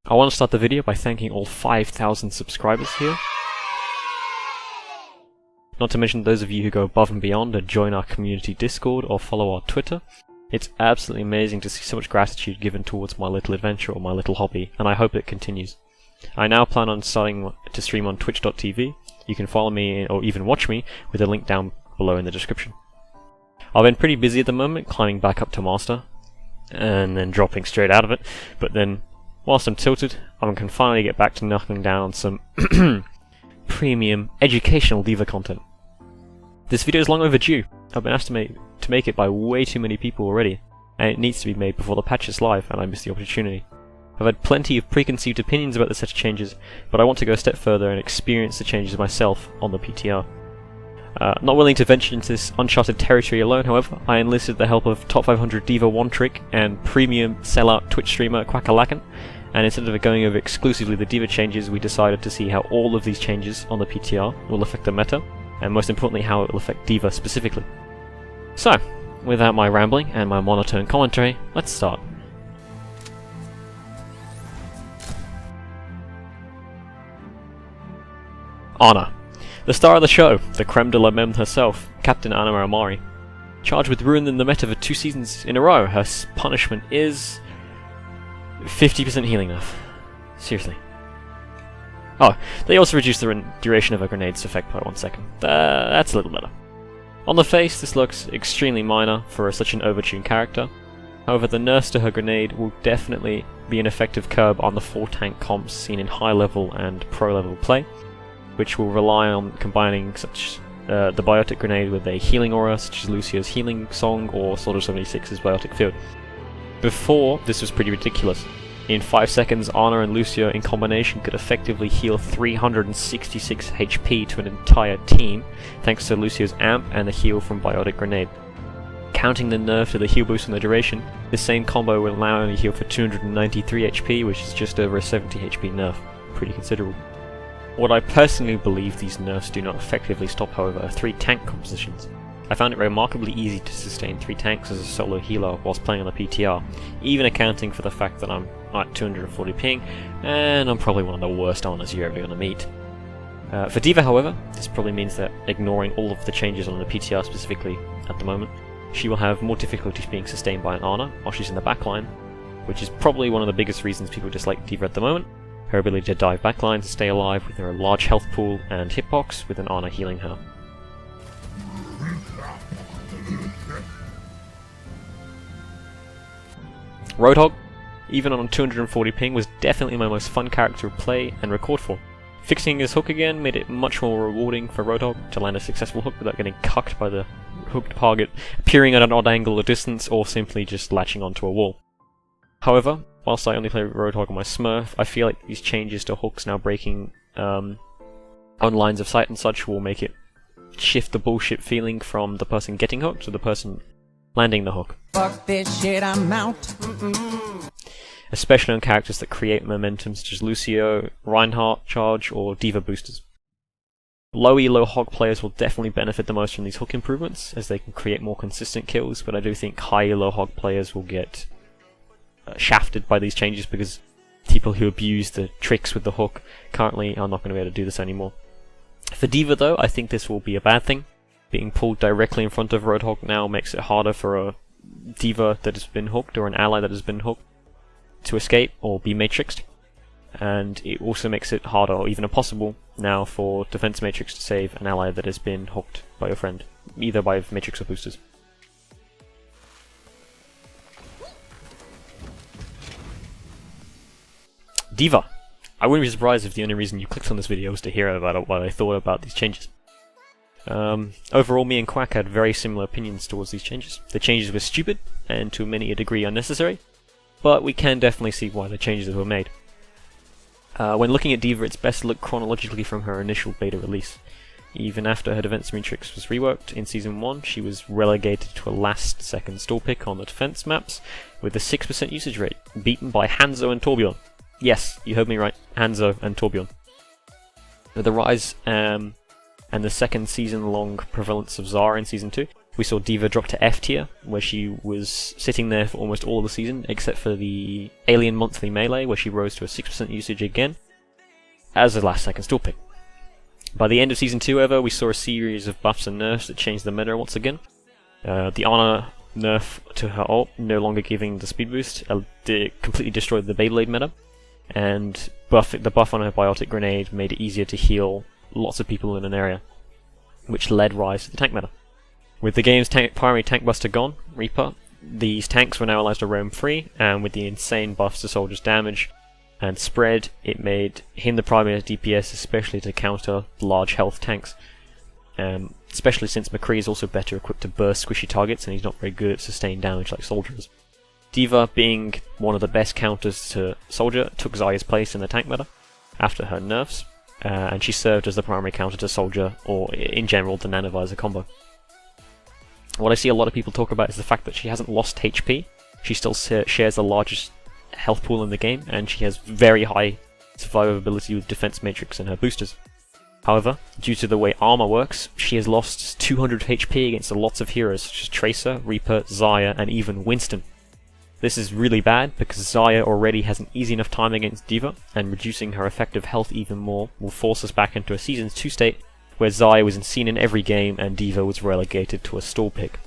I want to start the video by thanking all 5,000 subscribers here. Not to mention those of you who go above and beyond and join our community Discord or follow our Twitter. It's absolutely amazing to see so much gratitude given towards my little adventure or my little hobby, and I hope it continues. I now plan on starting to stream on twitch.tv. You can follow me or even watch me with a link down below in the description. I've been pretty busy at the moment, climbing back up to Master, and then dropping straight out of it, but then, whilst I'm tilted, I can finally get back to knuckling down on some premium educational D.Va content. This video is long overdue. I've been asked to make it by way too many people already, and it needs to be made before the patch is live, and I missed the opportunity. I've had plenty of preconceived opinions about the set of changes, but I want to go a step further and experience the changes myself on the PTR. Not willing to venture into this uncharted territory alone, however, I enlisted the help of top 500 D.Va One Trick and premium sellout Twitch streamer Quackalackin, and instead of going over exclusively the D.Va changes, we decided to see how all of these changes on the PTR will affect the meta, and most importantly how it will affect D.Va specifically. So, without my rambling and my monotone commentary, let's start. Ana. The star of the show, the creme de la meme herself, Captain Ana Amari. Charged with ruining the meta for 2 seasons in a row, her punishment is 50% healing nerf. Seriously. Oh, they also reduced the duration of her grenade's effect by 1 second. That's a little better. On the face, this looks extremely minor for such an overtuned character. However, the nerfs to her grenade will definitely be an effective curb on the 4-tank comps seen in high level and pro level play, which will rely on combining such the Biotic Grenade with a healing aura, such as Lucio's Healing Song or Slaughter 76's Biotic Field. Before, this was pretty ridiculous. In 5 seconds, Ana and Lucio in combination could effectively heal 366 HP to an entire team, thanks to Lucio's Amp and the heal from Biotic Grenade. Counting the nerf to the heal boost and the duration, this same combo will now only heal for 293 HP, which is just over a 70 HP nerf. Pretty considerable. What I personally believe these nerfs do not effectively stop, however, are 3 tank compositions. I found it remarkably easy to sustain 3 tanks as a solo healer whilst playing on the PTR, even accounting for the fact that I'm at 240 ping, and I'm probably one of the worst Anas you're ever going to meet. For D.Va, however, this probably means that ignoring all of the changes on the PTR specifically at the moment, she will have more difficulties being sustained by an Ana while she's in the backline, which is probably one of the biggest reasons people dislike D.Va at the moment. Her ability to dive backline and stay alive with her large health pool and hitbox with an Ana healing her. Roadhog, even on 240 ping, was definitely my most fun character to play and record for. Fixing his hook again made it much more rewarding for Roadhog to land a successful hook without getting cucked by the hook target, appearing at an odd angle or distance, or simply just latching onto a wall. However, whilst I only play Roadhog on my Smurf, I feel like these changes to hooks now breaking on lines of sight and such will make it shift the bullshit feeling from the person getting hooked to the person landing the hook. Fuck this shit, I'm out. Especially on characters that create momentum such as Lucio, Reinhardt, Charge, or D.Va boosters. Low elo hog players will definitely benefit the most from these hook improvements, as they can create more consistent kills, but I do think high elo hog players will get shafted by these changes because people who abuse the tricks with the hook currently are not going to be able to do this anymore. For D.Va though, I think this will be a bad thing. Being pulled directly in front of Roadhog now makes it harder for a D.Va that has been hooked or an ally that has been hooked to escape or be matrixed, and it also makes it harder or even impossible now for defense matrix to save an ally that has been hooked by your friend, either by matrix or boosters. D.Va. I wouldn't be surprised if the only reason you clicked on this video was to hear about what I thought about these changes. Overall, me and Quack had very similar opinions towards these changes. The changes were stupid, and to many a degree unnecessary, but we can definitely see why the changes were made. When looking at D.Va, it's best to look chronologically from her initial beta release. Even after her defense matrix was reworked in Season 1, she was relegated to a last-second stall pick on the defense maps, with a 6% usage rate, beaten by Hanzo and Torbjorn. Yes, you heard me right, Hanzo and Torbjorn. With the rise and the second season-long prevalence of Zara in Season 2, We saw D.Va drop to F tier, where she was sitting there for almost all of the season, except for the Alien Monthly Melee, where she rose to a 6% usage again, as a last second stall pick. By the end of Season 2, however, we saw a series of buffs and nerfs that changed the meta once again. The Ana nerf to her ult, no longer giving the speed boost, completely destroyed the Beyblade meta, and the buff on her biotic grenade made it easier to heal lots of people in an area, which led Rise to the tank meta. With the game's primary tank buster gone, Reaper, these tanks were now allowed to roam free, and with the insane buffs to soldiers' damage and spread, it made him the primary DPS, especially to counter large health tanks. Especially since McCree is also better equipped to burst squishy targets, and he's not very good at sustained damage like Soldier is. D.Va, being one of the best counters to Soldier, took Xayah's place in the tank meta after her nerfs, and she served as the primary counter to Soldier, or in general the Nanovisor combo. What I see a lot of people talk about is the fact that she hasn't lost HP. She still shares the largest health pool in the game, and she has very high survivability with defense matrix and her boosters. However, due to the way armor works, she has lost 200 HP against lots of heroes such as Tracer, Reaper, Xayah, and even Winston. This is really bad because Xayah already has an easy enough time against D.Va, and reducing her effective health even more will force us back into a Season 2 state where Xayah was seen in every game and D.Va was relegated to a stall pick.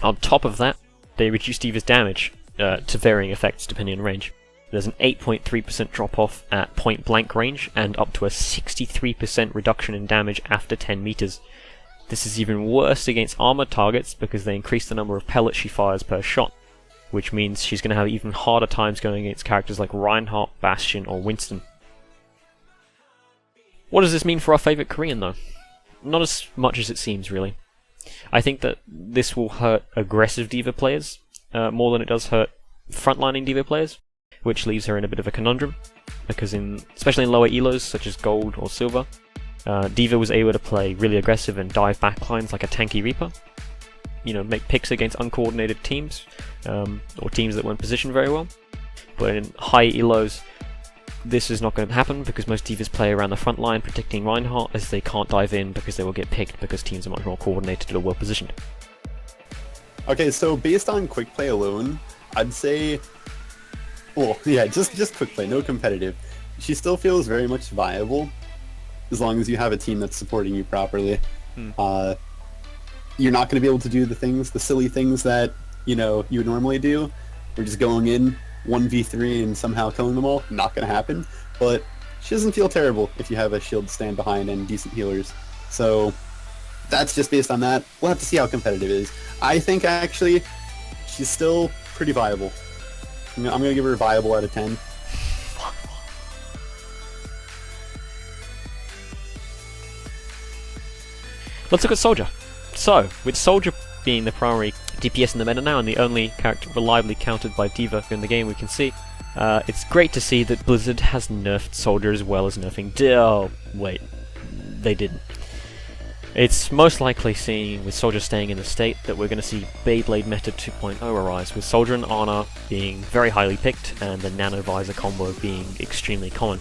On top of that, they reduced D.Va's damage to varying effects depending on range. There's an 8.3% drop off at point blank range and up to a 63% reduction in damage after 10 meters. This is even worse against armored targets because they increase the number of pellets she fires per shot, which means she's going to have even harder times going against characters like Reinhardt, Bastion, or Winston. What does this mean for our favourite Korean though? Not as much as it seems, really. I think that this will hurt aggressive D.Va players more than it does hurt frontlining D.Va players, which leaves her in a bit of a conundrum, because especially in lower elos such as gold or silver, D.Va was able to play really aggressive and dive backlines like a tanky Reaper, make picks against uncoordinated teams, or teams that weren't positioned very well. But in high elos, this is not going to happen because most D.Vas play around the front line protecting Reinhardt, as they can't dive in because they will get picked because teams are much more coordinated or well positioned. Okay, so based on quick play alone, I'd say, well, yeah, just quick play, no competitive. She still feels very much viable as long as you have a team that's supporting you properly. You're not going to be able to do the silly things that you would normally do. We're just going in 1v3 and somehow killing them all. Not going to happen. But she doesn't feel terrible if you have a shield to stand behind and decent healers. So that's just based on that. We'll have to see how competitive it is. I think actually she's still pretty viable. I'm going to give her a viable out of 10. Let's look at Soldier. So, with Soldier being the primary DPS in the meta now and the only character reliably countered by D.Va in the game we can see, it's great to see that Blizzard has nerfed Soldier as well as nerfing Oh, wait. They didn't. It's most likely seen, with Soldier staying in the state, that we're going to see Beyblade Meta 2.0 arise, with Soldier and Ana being very highly picked and the Nanovisor combo being extremely common.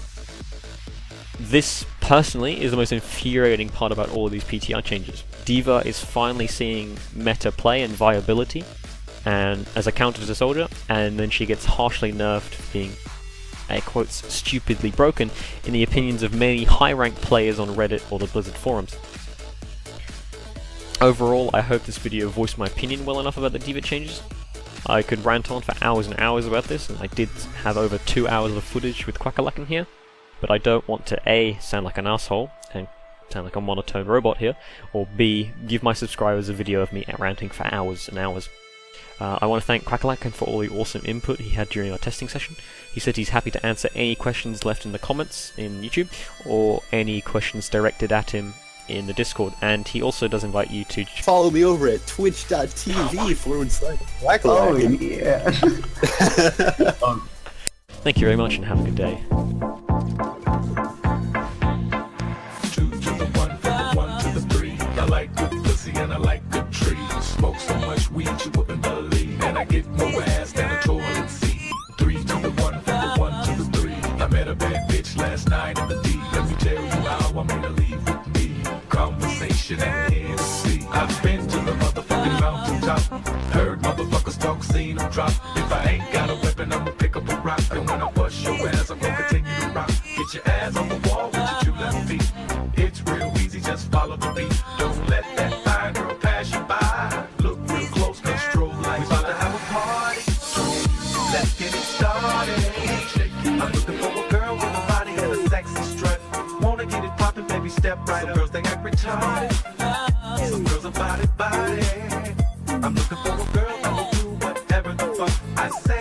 This, personally, is the most infuriating part about all of these PTR changes. D.Va is finally seeing meta play and viability, and as a counter to Soldier, and then she gets harshly nerfed, being, air quotes, stupidly broken, in the opinions of many high-ranked players on Reddit or the Blizzard forums. Overall, I hope this video voiced my opinion well enough about the D.Va changes. I could rant on for hours and hours about this, and I did have over 2 hours of footage with Quackalackin here, but I don't want to A, sound like an asshole, and sound like a monotone robot here, or B, give my subscribers a video of me ranting for hours and hours. I want to thank Quackalackin for all the awesome input he had during our testing session. He said he's happy to answer any questions left in the comments in YouTube, or any questions directed at him in the Discord, and he also does invite you to follow me over at twitch.tv/Quackalackin. yeah. Thank you very much and have a good day. 2 to the 1, from the 1 to the 3. I like good pussy and I like good trees. Smoke so much weed you wouldn't believe, and I get more ass than a toilet seat. 3 to the 1, from the 1 to the 3. I met a bad bitch last night in the D. Let me tell you how I made her leave with me. Conversation and Hennessy. I've been to the drop. If I ain't got a weapon, I'ma pick up a rock. And when I bust your ass, I'm gonna continue to rock. Get your ass on the wall with your 2 left feet. It's real easy, just follow the beat. Don't let that fine girl pass you by. Look real close, cause strobe lights. We about to have a party, so let's get it started. I'm looking for a girl with a body and a sexy strut. Wanna get it poppin', baby, step right up. Some girls, they act retarded. Some girls are body. I'm looking for a girl that will do whatever the fuck I say.